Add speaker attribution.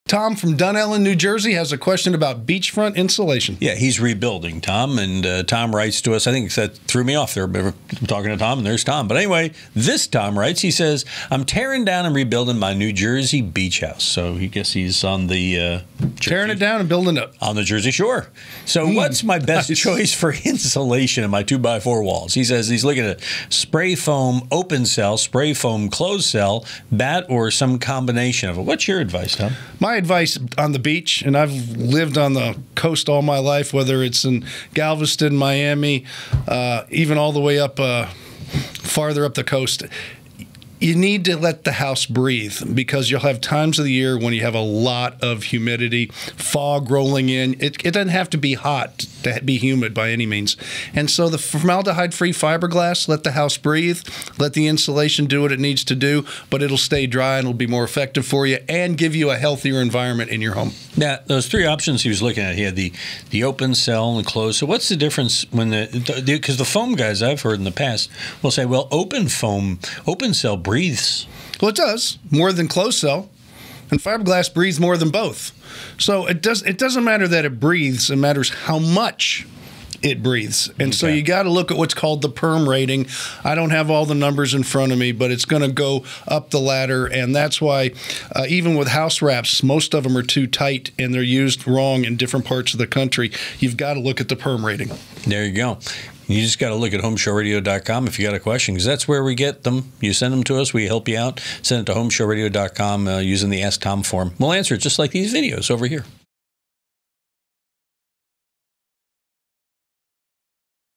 Speaker 1: Tom from Dunellen, New Jersey, has a question about beachfront insulation.
Speaker 2: Yeah, he's rebuilding, Tom, and Tom writes to us. I think that threw me off there. I'm talking to Tom, and there's Tom. But anyway, this Tom writes, he says, I'm tearing down and rebuilding my New Jersey beach house. So he guess he's on the...
Speaker 1: tearing it down and building it.
Speaker 2: On the Jersey Shore. So what's my best choice for insulation in my 2x4 walls? He says he's looking at spray foam open cell, spray foam closed cell, bat, or some combination of it. What's your advice, Tom?
Speaker 1: My advice on the beach, and I've lived on the coast all my life, whether it's in Galveston, Miami, even all the way up farther up the coast, you need to let the house breathe, because you'll have times of the year when you have a lot of humidity, fog rolling in. It doesn't have to be hot to be humid by any means. And so the formaldehyde-free fiberglass, let the house breathe, let the insulation do what it needs to do, but it'll stay dry and it'll be more effective for you and give you a healthier environment in your home.
Speaker 2: Now, those three options he was looking at, he had the open cell and the closed. So what's the difference when because the foam guys I've heard in the past will say, well, open cell breathes.
Speaker 1: Well, it does, more than closed cell. And fiberglass breathes more than both. So it doesn't matter that it breathes. It matters how much it breathes. And so you got to look at what's called the perm rating. I don't have all the numbers in front of me, but it's going to go up the ladder. And that's why even with house wraps, most of them are too tight and they're used wrong in different parts of the country. You've got to look at the perm rating.
Speaker 2: There you go. You just got to look at HomeShowRadio.com if you got a question, because that's where we get them. You send them to us. We help you out. Send it to HomeShowRadio.com using the Ask Tom form. We'll answer it just like these videos over here.